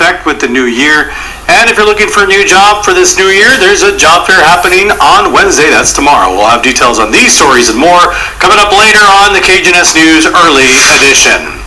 connect with the new year. And if you're looking for a new job for this new year, there's a job fair happening on Wednesday. That's tomorrow. We'll have details on these stories and more coming up later on the KGNS News Early Edition.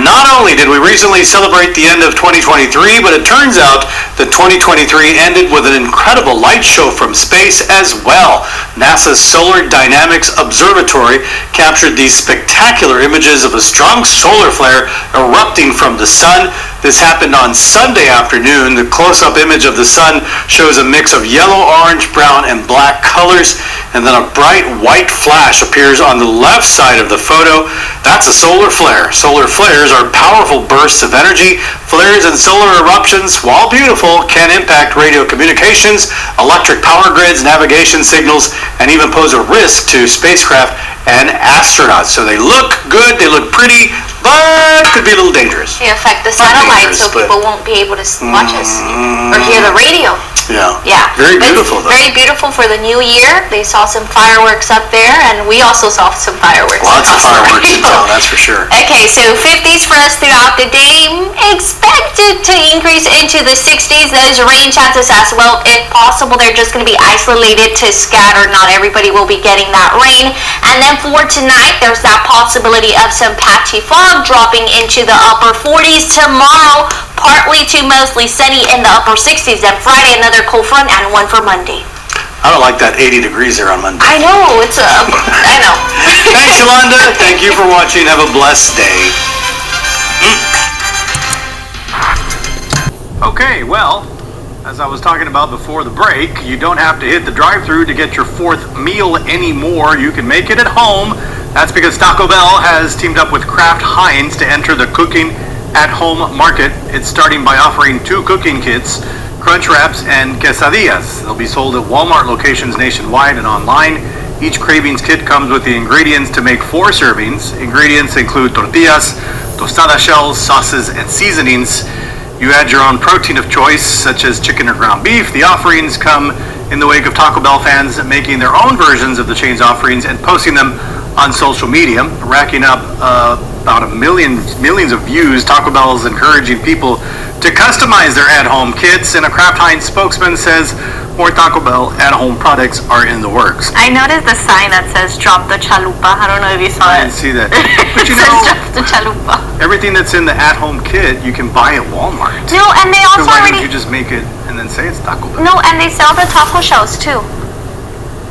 Not only did we recently celebrate the end of 2023, but it turns out that 2023 ended with an incredible light show from space as well. NASA's Solar Dynamics Observatory captured these spectacular images of a strong solar flare erupting from the sun. This happened on Sunday afternoon. The close-up image of the sun shows a mix of yellow, orange, brown, and black colors, and then a bright white flash appears on the left side of the photo. That's a solar flare. Solar flares are powerful bursts of energy. Flares and solar eruptions, while beautiful, can impact radio communications, electric power grids, navigation signals, and even pose a risk to spacecraft and astronauts. So they look good, they look pretty, but could be a little dangerous. They affect the satellite, so people won't be able to watch us or hear the radio. Yeah. Very beautiful, though. Very beautiful for the new year. They saw some fireworks up there, and we also saw some fireworks. Lots of fireworks in town, that's for sure. Okay, so 50s for us throughout the day. Expected to increase into the 60s. Those rain chances as well, if possible. They're just going to be isolated to scatter. Not everybody will be getting that rain. And then for tonight, there's that possibility of some patchy fog dropping into the upper 40s. Tomorrow, partly to mostly sunny in the upper 60s. Then Friday, another cold front, and one for Monday. I don't like that 80 degrees there on Monday. I know, it's I know. Thanks, Yolanda. Thank you for watching. Have a blessed day. Okay, well, as I was talking about before the break, you don't have to hit the drive-thru to get your fourth meal anymore. You can make it at home. That's because Taco Bell has teamed up with Kraft Heinz to enter the cooking at home market. It's starting by offering 2 cooking kits, crunch wraps, and quesadillas. They'll be sold at Walmart locations nationwide and online. Each Cravings kit comes with the ingredients to make 4 servings. Ingredients include tortillas, tostada shells, sauces, and seasonings. You add your own protein of choice, such as chicken or ground beef. The offerings come in the wake of Taco Bell fans making their own versions of the chain's offerings and posting them on social media, racking up about millions of views. Taco Bell is encouraging people to customize their at-home kits, and a Kraft Heinz spokesman says more Taco Bell at-home products are in the works. I noticed the sign that says "Drop the Chalupa." I don't know if you saw it. I didn't see that. But you it know, says "Drop the Chalupa." Everything that's in the at-home kit you can buy at Walmart. No, and they also so why already. don't you just make it and then say it's Taco Bell? No, and they sell the taco shells too.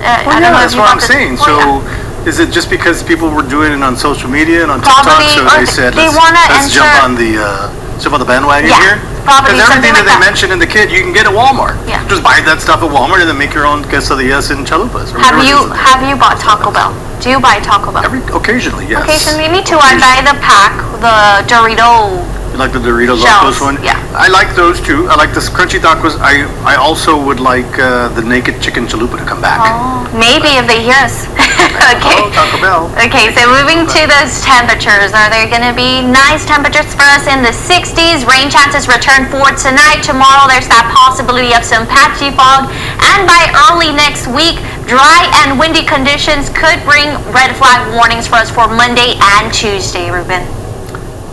I don't know that's what I'm saying. So. Is it just because people were doing it on social media and on Probably, TikTok, so they said, let's jump on the bandwagon here? Because everything that they mentioned in the kit, you can get at Walmart. Yeah. Just buy that stuff at Walmart and then make your own quesadillas and chalupas. Have you bought Taco Bell? Do you buy Taco Bell? Occasionally, yes. Occasionally, me too. I buy the pack, the Dorito. You like the Doritos Shells, Locos one? yeah. I like those too. I like the crunchy tacos. I also would like the naked chicken chalupa to come back. Oh, maybe if they hear us. Okay. Oh, Taco Bell. Okay, so moving to those temperatures. Are there going to be nice temperatures for us in the 60s? Rain chances return for tonight. Tomorrow, there's that possibility of some patchy fog. And by early next week, dry and windy conditions could bring red flag warnings for us for Monday and Tuesday, Ruben.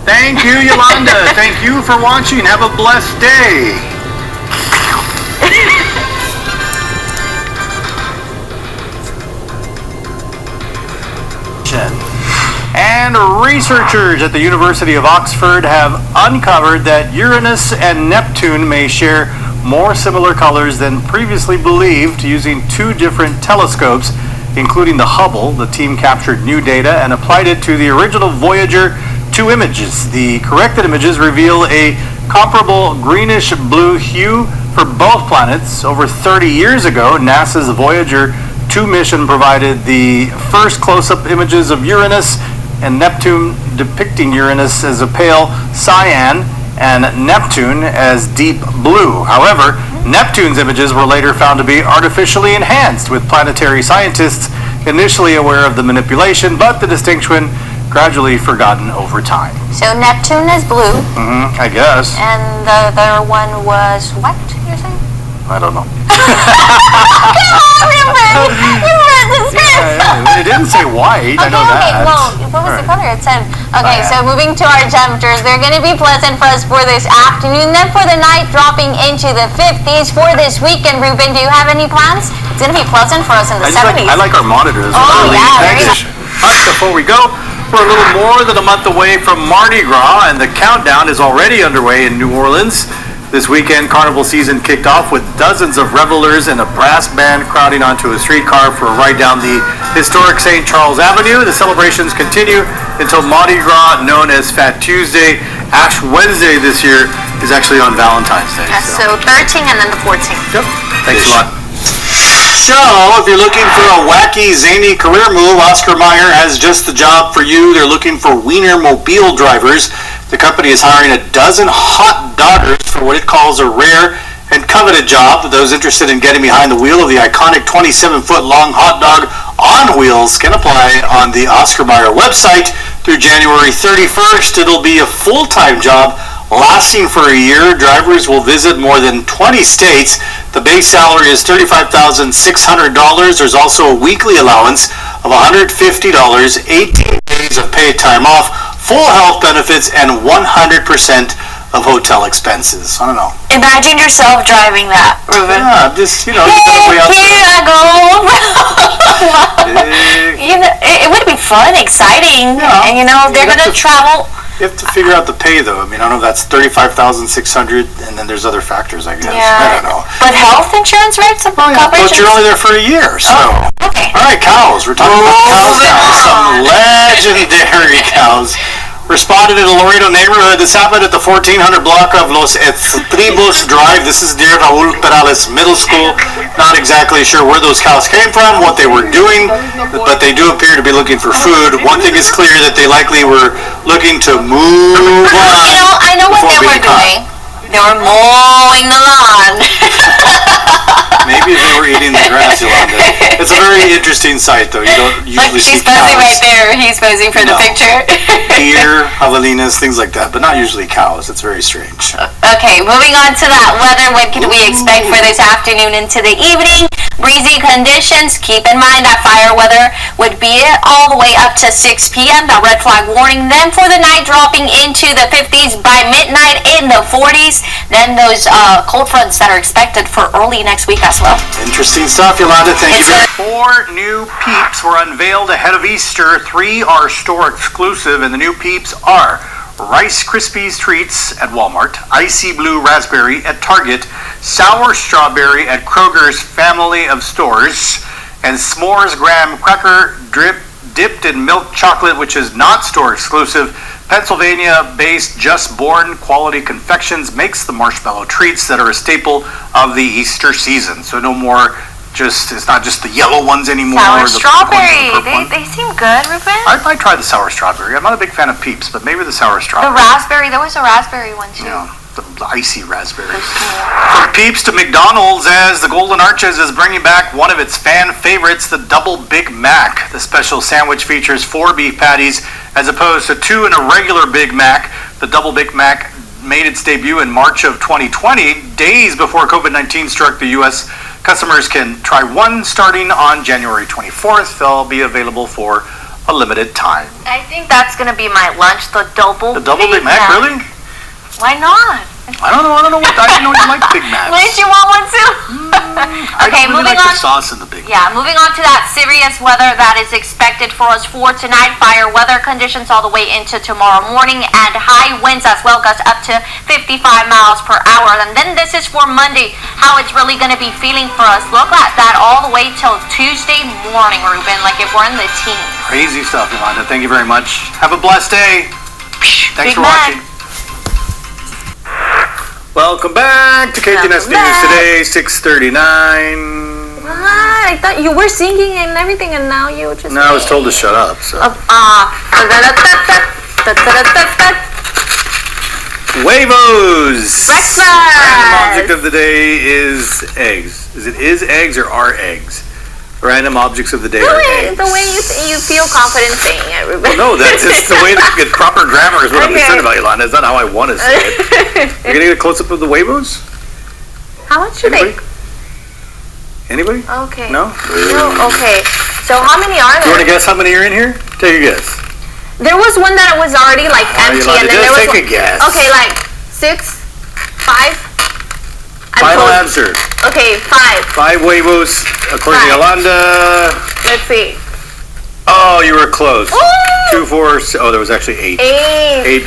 Thank you, Yolanda. Thank you for watching. Have a blessed day. And researchers at the University of Oxford have uncovered that Uranus and Neptune may share more similar colors than previously believed using 2 different telescopes, including the Hubble. The team captured new data and applied it to the original Voyager 2 images. The corrected images reveal a comparable greenish-blue hue for both planets. Over 30 years ago, NASA's Voyager 2 mission provided the first close-up images of Uranus and Neptune, depicting Uranus as a pale cyan and Neptune as deep blue. However, Neptune's images were later found to be artificially enhanced, with planetary scientists initially aware of the manipulation, but the distinction gradually forgotten over time. So Neptune is blue. I guess. And the other one was what, you're saying? I don't know. Come on, you read the script. It didn't say white, I know that. Well, what was the color? It said Okay, so moving to our temperatures, they're going to be pleasant for us for this afternoon. Then for the night, dropping into the 50s for this weekend. Ruben, do you have any plans? It's going to be pleasant for us in the 70s. I like our monitors. Oh, yeah. Very nice. Before we go, we're a little more than a month away from Mardi Gras, and the countdown is already underway in New Orleans. This weekend, carnival season kicked off with dozens of revelers and a brass band crowding onto a streetcar for a ride down the historic St. Charles Avenue. The celebrations continue until Mardi Gras, known as Fat Tuesday. Ash Wednesday this year is actually on Valentine's Day. So 13 and then the 14th. Yep. Thanks a lot. So, if you're looking for a wacky, zany career move, Oscar Mayer has just the job for you. They're looking for Wienermobile drivers. The company is hiring a dozen hot daughters for what it calls a rare and coveted job. Those interested in getting behind the wheel of the iconic 27-foot-long hot dog on wheels can apply on the Oscar Mayer website through January 31st. It'll be a full-time job lasting for a year. Drivers will visit more than 20 states. The base salary is $35,600. There's also a weekly allowance of $150, 18 days of paid time off, full health benefits, and 100% of hotel expenses. I don't know. Imagine yourself driving that, Ruben. Yeah, just, you know, way out here I go. You know, it would be fun, exciting, yeah. And you know, they're going to travel. You have to figure out the pay, though. I mean, I don't know if that's $35,600, and then there's other factors, I guess. Yeah. I don't know. But health insurance rates of coverage? But you're only there for a year, so. Oh, okay. All right, cows. We're talking about cows now. Some legendary cows responded in a Laredo neighborhood. This happened at the 1400 block of Los Estribos Drive. This is near Raul Perales Middle School. Not exactly sure where those cows came from, what they were doing, but they do appear to be looking for food. One thing is clear, that they likely were looking to move on. I know what they were doing. They were mowing the lawn. Maybe they were eating the grass, Yolanda. It's a very interesting sight, though. You don't usually see cows. She's posing right there. He's posing for the picture. Deer, javelinas, things like that, but not usually cows. It's very strange. Okay, moving on to that weather. What can we expect for this afternoon into the evening? Breezy conditions. Keep in mind that fire weather would be all the way up to 6 p.m. The red flag warning. Then for the night, dropping into the 50s by midnight, in the 40s. Then those cold fronts that are expected for early next week as well. Interesting stuff, Yolanda. Thank you very much. 4 new Peeps were unveiled ahead of Easter. 3 are store exclusive, and the new Peeps are Rice Krispies Treats at Walmart, Icy Blue Raspberry at Target, Sour Strawberry at Kroger's family of stores, and S'mores Graham Cracker dipped in milk chocolate, which is not store exclusive. Pennsylvania-based Just Born Quality Confections makes the marshmallow treats that are a staple of the Easter season. So no more it's not just the yellow ones anymore. Sour strawberry. They seem good, Ruben. I might try the sour strawberry. I'm not a big fan of Peeps, but maybe the sour strawberry. The raspberry. There was a raspberry one too. Yeah, the icy raspberry. From Peeps to McDonald's, as the Golden Arches is bringing back one of its fan favorites, the Double Big Mac. The special sandwich features 4 beef patties as opposed to 2 in a regular Big Mac. The Double Big Mac made its debut in March of 2020, days before COVID-19 struck the U.S. Customers can try one starting on January 24th. They'll be available for a limited time. I think that's going to be my lunch, the Double Big Mac, really? Why not? I don't know. I didn't know you like Big Macs. Wouldn't you want one too? Okay, moving on. The sauce in the Big Mac. Yeah, moving on to that serious weather that is expected for us for tonight. Fire weather conditions all the way into tomorrow morning, and high winds as well, gusts up to 55 miles per hour. And then this is for Monday, how it's really going to be feeling for us. Look at that all the way till Tuesday morning, Ruben, like if we're in the teens. Crazy stuff, Yolanda. Thank you very much. Have a blessed day. Thanks for watching. Welcome back to KGNS News today, 6:39. I thought you were singing and everything, and now you just... No, I was told to shut up, so... Huevos! Breakfast! Random object of the day is eggs. Is it eggs or are eggs? Random objects of the day are eggs. The way you feel confident saying it, Ruben. Well, no, that's just the way that proper grammar is what I'm concerned about, Yolanda. It's not how I want to say it. You're going to get a close-up of the huevos? How much are they? Anybody? Okay. No? No? Okay. So how many are there? You want to guess how many are in here? Take a guess. There was one that was already like empty, and then there was take a guess. Okay, like 6, 5. Final answer. Okay, 5. 5 huevos, according to Yolanda. Let's see. Oh, you were close. Ooh! 2, 4. Oh, there was actually 8. 8. 8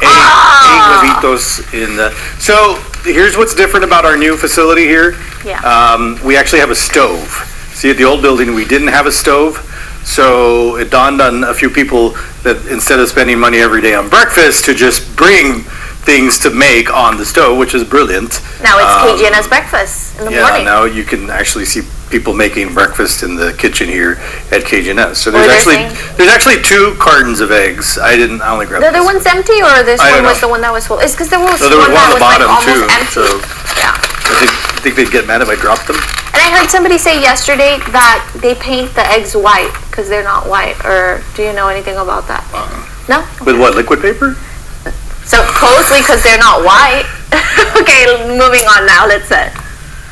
huevitos in the. So here's what's different about our new facility here. Yeah. We actually have a stove. See, at the old building, we didn't have a stove. So it dawned on a few people that instead of spending money every day on breakfast, to just bring things to make on the stove, which is brilliant. Now it's KGNS breakfast in the morning. Yeah, now you can actually see people making breakfast in the kitchen here at KGNS. So there's actually 2 cartons of eggs. I only grabbed The other one's empty, or this one was the one that was full? It's because there was one that on the was like bottom almost too. empty. So Yeah. I think they'd get mad if I dropped them. And I heard somebody say yesterday that they paint the eggs white because they're not white. Or do you know anything about that? No? With what, liquid paper? Supposedly because they're not white. Okay, moving on now, let's say.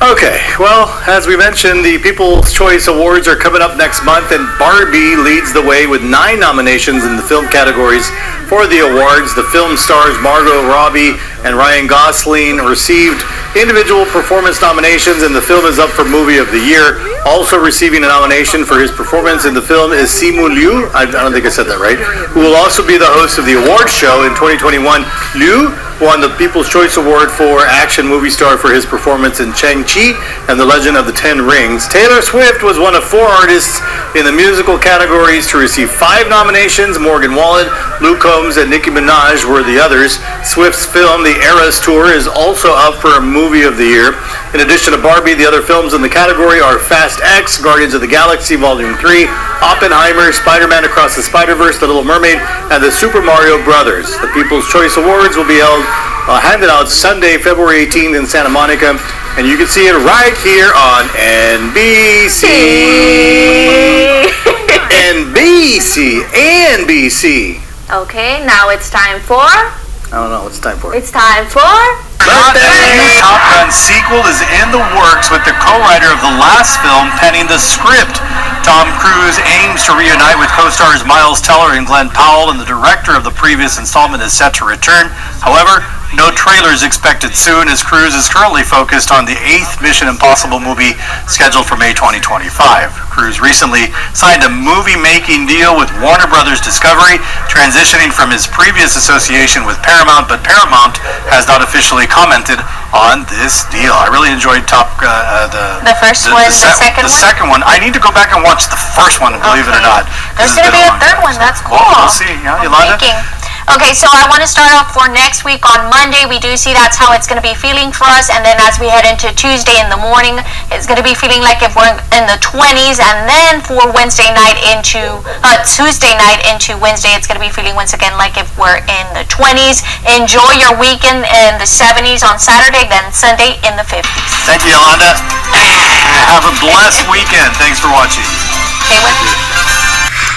Okay, well, as we mentioned, the People's Choice Awards are coming up next month, and Barbie leads the way with 9 nominations in the film categories for the awards. The film stars Margot Robbie and Ryan Gosling received individual performance nominations, and the film is up for Movie of the Year. Also receiving a nomination for his performance in the film is Simu Liu, I don't think I said that right, who will also be the host of the awards show in 2021. Liu won the People's Choice Award for Action Movie Star for his performance in Shang-Chi and the Legend of the Ten Rings. Taylor Swift was one of 4 artists in the musical categories to receive 5 nominations. Morgan Wallen, Luke Combs, and Nicki Minaj were the others. Swift's film, The Eras Tour, is also up for a Movie of the Year. In addition to Barbie, the other films in the category are Fast X, Guardians of the Galaxy Volume 3, Oppenheimer, Spider-Man Across the Spider-Verse, The Little Mermaid, and the Super Mario Brothers. The People's Choice Awards will be handed out Sunday, February 18th in Santa Monica, and you can see it right here on NBC. NBC. Okay, now it's time for... I don't know, what's time for? It's time for... A new Top Gun sequel is in the works with the co-writer of the last film penning the script. Tom Cruise aims to reunite with co-stars Miles Teller and Glenn Powell, and the director of the previous installment is set to return. However, no trailer is expected soon, as Cruise is currently focused on the 8th Mission Impossible movie scheduled for May 2025. Cruise recently signed a movie-making deal with Warner Brothers Discovery, transitioning from his previous association with Paramount, but Paramount has not officially commented on this deal. I really enjoyed the second one? I need to go back and watch the first one, believe it or not. There's going to be a third one. That's cool. Well, we'll see. Yeah, Yolanda? Okay, so I want to start off for next week on Monday. We do see that's how it's going to be feeling for us, and then as we head into Tuesday in the morning, it's going to be feeling like if we're in the 20s, and then for Tuesday night into Wednesday, it's going to be feeling once again like if we're in the 20s. Enjoy your weekend in the 70s on Saturday, then Sunday in the 50s. Thank you, Yolanda. Have a blessed weekend. Thanks for watching. Okay,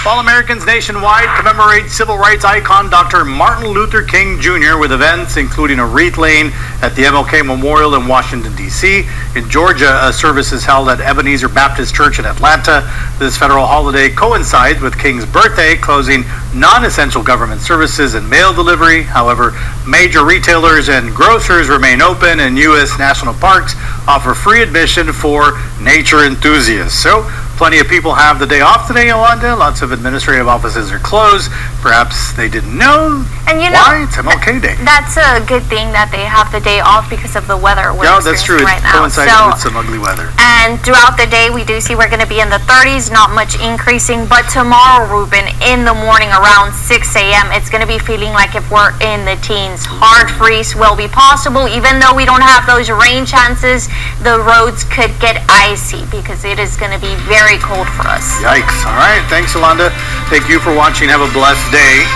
While Americans nationwide commemorate civil rights icon Dr. Martin Luther King Jr. with events including a wreath laying at the MLK Memorial in Washington, D.C. In Georgia, a service is held at Ebenezer Baptist Church in Atlanta. This federal holiday coincides with King's birthday, closing non-essential government services and mail delivery. However, major retailers and grocers remain open, and U.S. national parks offer free admission for nature enthusiasts. So, plenty of people have the day off today, Yolanda. Lots of administrative offices are closed. Perhaps they didn't know. And why? It's MLK Day. That's a good thing that they have the day off because of the weather we're that's true. Right it now. coincides with some ugly weather. And throughout the day, we do see we're going to be in the 30s, not much increasing. But tomorrow, Ruben, in the morning around 6 a.m., it's going to be feeling like if we're in the teens. Hard freeze will be possible. Even though we don't have those rain chances, the roads could get icy because it is going to be very cold for us. Yikes. All right. Thanks, Yolanda. Thank you for watching. Have a blessed day.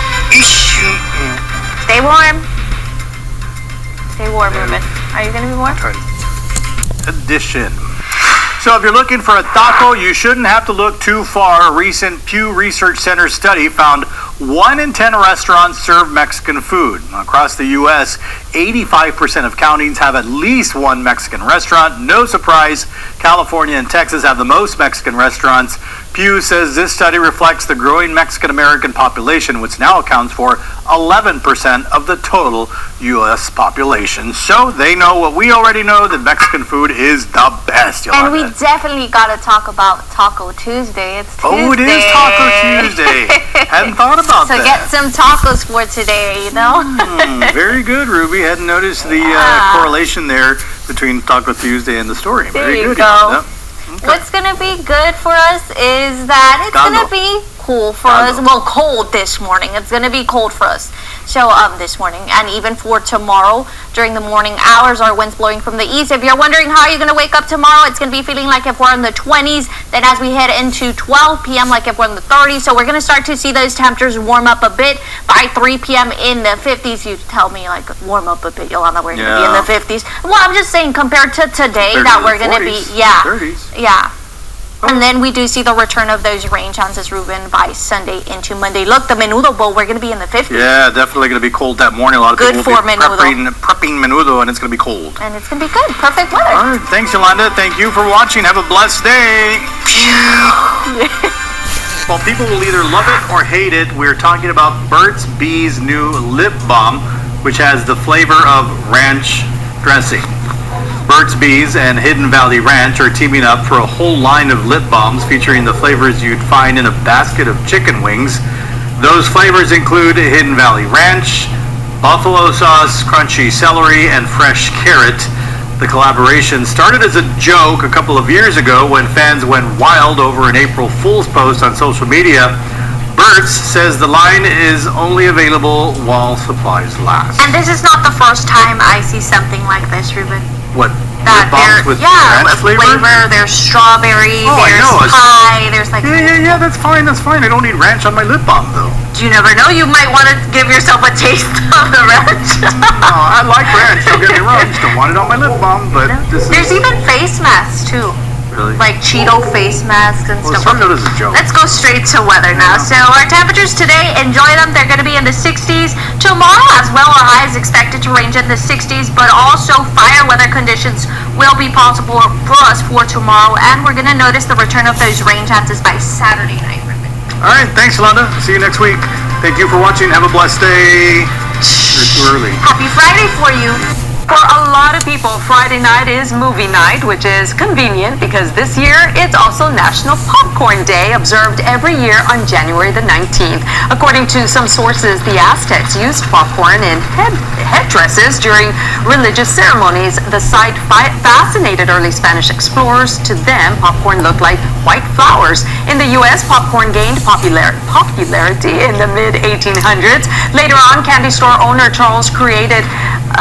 Stay warm. Stay warm, Ruben. Are you going to be warm? Edition. So if you're looking for a taco, you shouldn't have to look too far. A recent Pew Research Center study found 1 in 10 restaurants serve Mexican food. Across the U.S., 85% of counties have at least one Mexican restaurant. No surprise, California and Texas have the most Mexican restaurants. Pew says this study reflects the growing Mexican-American population, which now accounts for 11% of the total U.S. population. So they know what we already know, that Mexican food is the best, Yolanda. And we definitely got to talk about Taco Tuesday. It's Tuesday. Oh, it is Taco Tuesday. Hadn't thought about so that. So get some tacos for today, you know? Very good, Ruby. Hadn't noticed the correlation there between Taco Tuesday and the story. There Very you good. go. Okay. What's going to be good for us is that it's going to be cool for us. Well, cold this morning. It's going to be cold for us. So this morning, and even for tomorrow during the morning hours, our winds blowing from the east. If you're wondering how you're going to wake up tomorrow, it's going to be feeling like if we're in the 20s. Then as we head into 12 p.m., like if we're in the 30s. So we're going to start to see those temperatures warm up a bit by 3 p.m. in the 50s. You tell me, like, warm up a bit, Yolanda, we're going to be in the 50s. Well, I'm just saying compared to today that we're going to be, 30s. Yeah. And then we do see the return of those rain chances, Ruben, by Sunday into Monday. Look, the Menudo Bowl, we're going to be in the 50s. Yeah, definitely going to be cold that morning. A lot of good people for will be prepping Menudo, and it's going to be cold. And it's going to be good. Perfect weather. All right. Thanks, Yolanda. Thank you for watching. Have a blessed day. Well, people will either love it or hate it. We're talking about Burt's Bees' new lip balm, which has the flavor of ranch dressing. Burt's Bees and Hidden Valley Ranch are teaming up for a whole line of lip balms featuring the flavors you'd find in a basket of chicken wings. Those flavors include Hidden Valley Ranch, buffalo sauce, crunchy celery, and fresh carrot. The collaboration started as a joke a couple of years ago when fans went wild over an April Fool's post on social media. Burt's says the line is only available while supplies last. And this is not the first time I see something like this, Ruben. What? That bombs with ranch flavor? There's strawberry, there's pie, there's like... Yeah, that's fine. I don't need ranch on my lip balm, though. You never know, you might want to give yourself a taste of the ranch. No, I like ranch, don't get me wrong. I just don't want it on my lip balm, but There's even face masks, too. Really? Like Cheeto face masks and stuff. Started out as a joke. Let's go straight to weather now. So our temperatures today, enjoy them. They're going to be in the 60s. Tomorrow as well, our high is expected to range in the 60s, but also fire weather conditions will be possible for us for tomorrow, and we're going to notice the return of those rain chances by Saturday night. All right, thanks, Yolanda. See you next week. Thank you for watching. Have a blessed day. You're too early. Happy Friday for you. For a lot of people, Friday night is movie night, which is convenient because this year it's also National Popcorn Day, observed every year on January the 19th. According to some sources, the Aztecs used popcorn in headdresses during religious ceremonies. The sight fascinated early Spanish explorers. To them, popcorn looked like white flowers. In the U.S., popcorn gained popularity in the mid-1800s. Later on, candy store owner Charles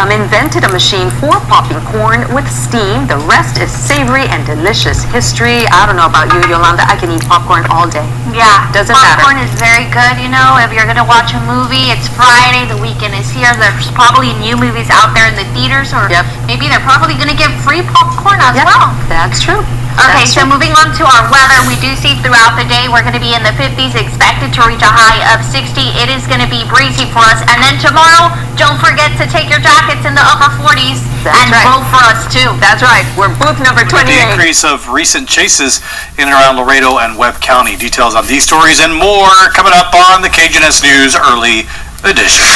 invented a machine for popping corn with steam. The rest is savory and delicious history. I don't know about you, Yolanda. I can eat popcorn all day. Yeah, Doesn't matter. popcorn is very good, you know. If you're going to watch a movie, it's Friday, the weekend is here. There's probably new movies out there in the theaters, or maybe they're probably going to give free popcorn as well. That's true. Okay, so moving on to our weather, we do see throughout the day we're going to be in the 50s, expected to reach a high of 60. It is going to be breezy for us. And then tomorrow, don't forget to take your jackets in the upper 40s and blow for us too. That's right. We're booth number 28. The increase of recent chases in and around Laredo and Webb County. Details on these stories and more coming up on the KGNS News Early Edition.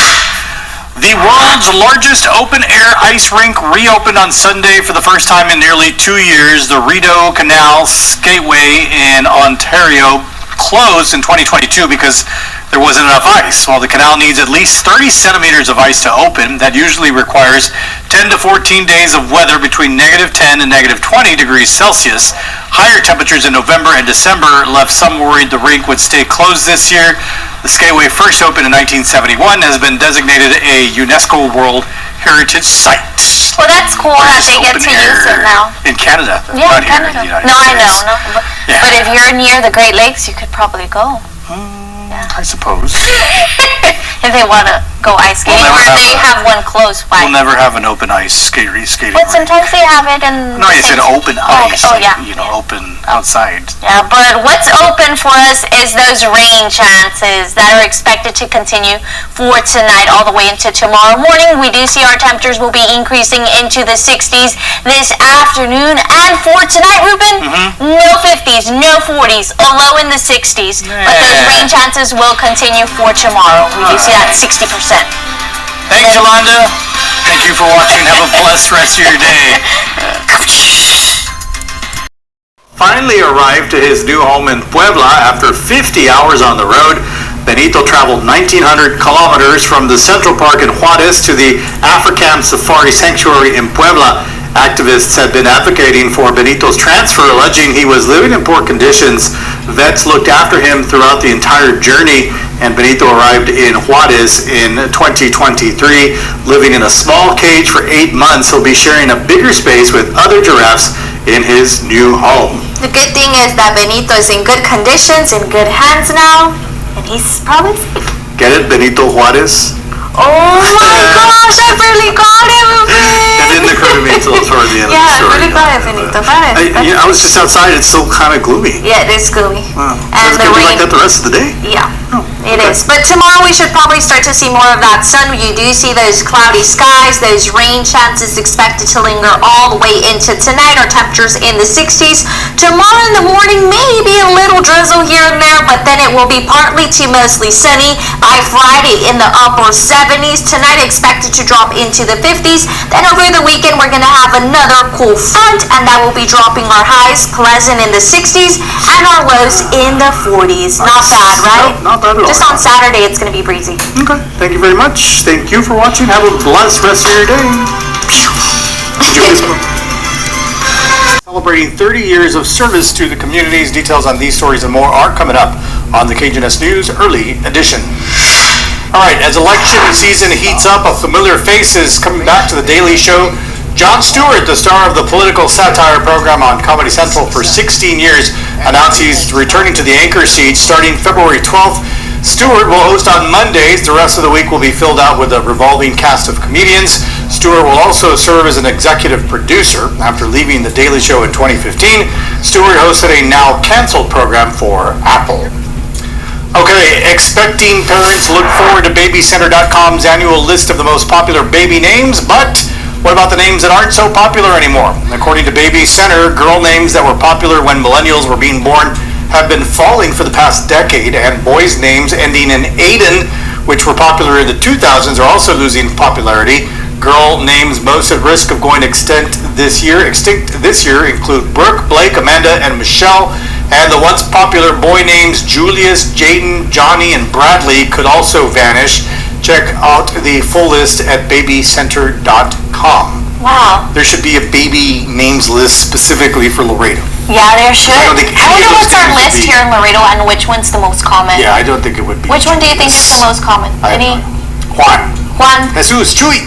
The world's largest open-air ice rink reopened on Sunday for the first time in nearly 2 years. The Rideau Canal Skateway in Ontario closed in 2022 because there wasn't enough ice. While the canal needs at least 30 centimeters of ice to open, that usually requires 10 to 14 days of weather between -10 and -20 degrees Celsius. Higher temperatures in November and December left some worried the rink would stay closed this year. The Skateway first opened in 1971 has been designated a UNESCO World Heritage Site. Well, that's cool that they get to use it now. In Canada. Yeah, not Canada. Here in the United No, I know. States. No, but if you're near the Great Lakes, you could probably go. I suppose. If they want to go ice skating, never or have they have one close by. We'll never have an open ice skating But rink. sometimes they have it in. No, you said open ice. Oh, yeah. Open outside. Yeah, but what's open for us is those rain chances that are expected to continue for tonight all the way into tomorrow morning. We do see our temperatures will be increasing into the 60s this afternoon, and for tonight, Ruben, no 50s, no 40s, a low in the 60s. But those rain chances will continue for tomorrow. We do see that 60%. Thanks, Yolanda. Thank you for watching. Have a blessed rest of your day. Finally arrived to his new home in Puebla after 50 hours on the road. Benito traveled 1,900 kilometers from the Central Park in Juarez to the African Safari Sanctuary in Puebla. Activists had been advocating for Benito's transfer, alleging he was living in poor conditions. Vets looked after him throughout the entire journey, and Benito arrived in Juarez in 2023, living in a small cage for 8 months. He'll be sharing a bigger space with other giraffes in his new home. The good thing is that Benito is in good conditions, in good hands now, and he's probably safe. Get it, Benito Juarez? Oh my gosh, I really got it, Ruben! It didn't occur to me until toward the end of the Yeah, I story. really got it, Benito. Got it. I was just outside. It's still kind of gloomy. Yeah, it is gloomy. Wow. And It's the going to be rain. like that the rest of the day? Yeah, it is. But tomorrow we should probably start to see more of that sun. You do see those cloudy skies, those rain chances expected to linger all the way into tonight. Our temperatures in the 60s. Tomorrow in the morning, maybe a little drizzle here and there, but then it will be partly to mostly sunny. By Friday in the upper 70s. Tonight expected to drop into the 50s. Then over the weekend we're going to have another cool front, and that will be dropping our highs pleasant in the 60s and our lows in the 40s. Not bad, right? No, not bad at all. Just on Saturday it's going to be breezy. Okay. Thank you very much. Thank you for watching. Have a blessed rest of your day. Celebrating 30 years of service to the communities. Details on these stories and more are coming up on the KGNS News Early Edition. All right, as election season heats up, a familiar face is coming back to The Daily Show. Jon Stewart, the star of the political satire program on Comedy Central for 16 years, announced he's returning to the anchor seat starting February 12th. Stewart will host on Mondays. The rest of the week will be filled out with a revolving cast of comedians. Stewart will also serve as an executive producer. After leaving The Daily Show in 2015, Stewart hosted a now canceled program for Apple. Okay, expecting parents look forward to BabyCenter.com's annual list of the most popular baby names, but what about the names that aren't so popular anymore? According to Baby Center, girl names that were popular when millennials were being born have been falling for the past decade, and boys' names ending in Aiden, which were popular in the 2000s, are also losing popularity. Girl names most at risk of going extinct this year include Brooke, Blake, Amanda, and Michelle. And the once popular boy names Julius, Jaden, Johnny, and Bradley could also vanish. Check out the full list at babycenter.com. Wow. There should be a baby names list specifically for Laredo. Yeah, there should. I don't think I any wonder of those what's our names would list be- here in Laredo and which one's the most common. Yeah, I don't think it would be. Which one do you think is the most common? I have Any? no idea. Juan. Juan. Jesus. Chuy.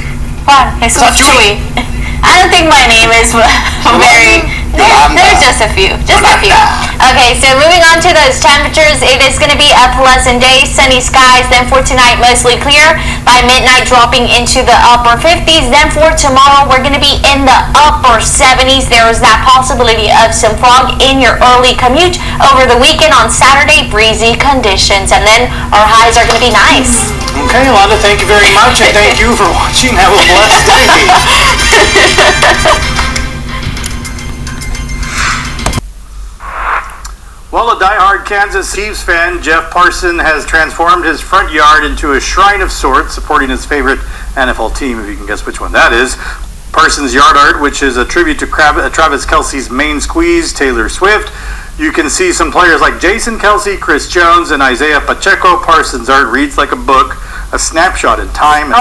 Juan. Jesus not Chewy. Chewy. I don't think my name is very... There's just a few. Okay, so moving on to those temperatures, it is going to be a pleasant day, sunny skies. Then for tonight, mostly clear. By midnight, dropping into the upper 50s. Then for tomorrow, we're going to be in the upper 70s. There is that possibility of some fog in your early commute. Over the weekend on Saturday, breezy conditions. And then our highs are going to be nice. Okay, Yolanda, thank you very much, and thank you for watching. Have a blessed day. Well, a die-hard Kansas Chiefs fan, Jeff Parson, has transformed his front yard into a shrine of sorts, supporting his favorite NFL team, if you can guess which one that is. Parsons' yard art, which is a tribute to Travis Kelce's main squeeze, Taylor Swift. You can see some players like Jason Kelce, Chris Jones, and Isaiah Pacheco. Parsons' art reads like a book, a snapshot in time.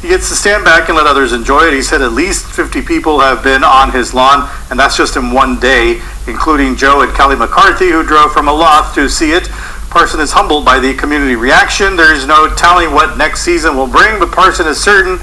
He gets to stand back and let others enjoy it. He said at least 50 people have been on his lawn, and that's just in one day, including Joe and Kelly McCarthy, who drove from Aloft to see it. Parson is humbled by the community reaction. There is no telling what next season will bring, but Parson is certain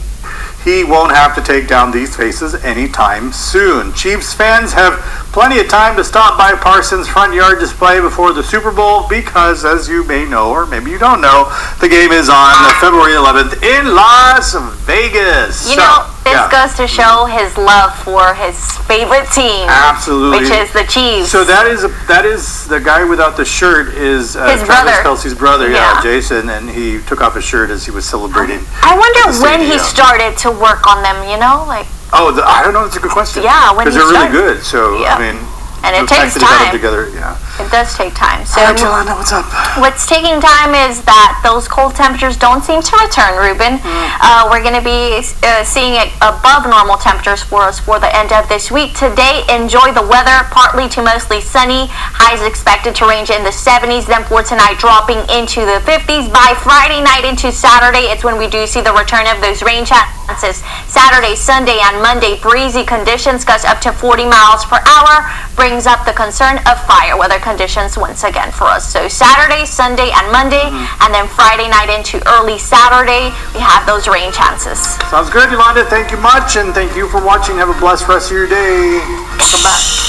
he won't have to take down these faces anytime soon. Chiefs fans have plenty of time to stop by Parsons' front yard display before the Super Bowl because, as you may know, or maybe you don't know, the game is on February 11th in Las Vegas. You know, this goes to show his love for his favorite team. Absolutely. Which is the Chiefs. So that is the guy without the shirt is his Travis brother. Kelce's brother, Jason, and he took off his shirt as he was celebrating. I wonder when he started to work on them, you know, like. Oh, I don't know. That's a good question. Yeah, when he because they're really started. good. So I mean, and it the takes fact that they got time. them together, yeah. It does take time. So All right, Yolanda, what's up? what's taking time is that those cold temperatures don't seem to return, Ruben. We're going to be seeing above normal temperatures for us for the end of this week. Today, enjoy the weather, partly to mostly sunny. Highs expected to range in the 70s. Then for tonight, dropping into the 50s. By Friday night into Saturday, it's when we do see the return of those rain chances. Saturday, Sunday, and Monday, breezy conditions, gusts up to 40 miles per hour. Brings up the concern of fire weather conditions once again for us. So Saturday, Sunday, and Monday, and then Friday night into early Saturday, we have those rain chances. Sounds good, Yolanda. Thank you much, and thank you for watching. Have a blessed rest of your day. Welcome back.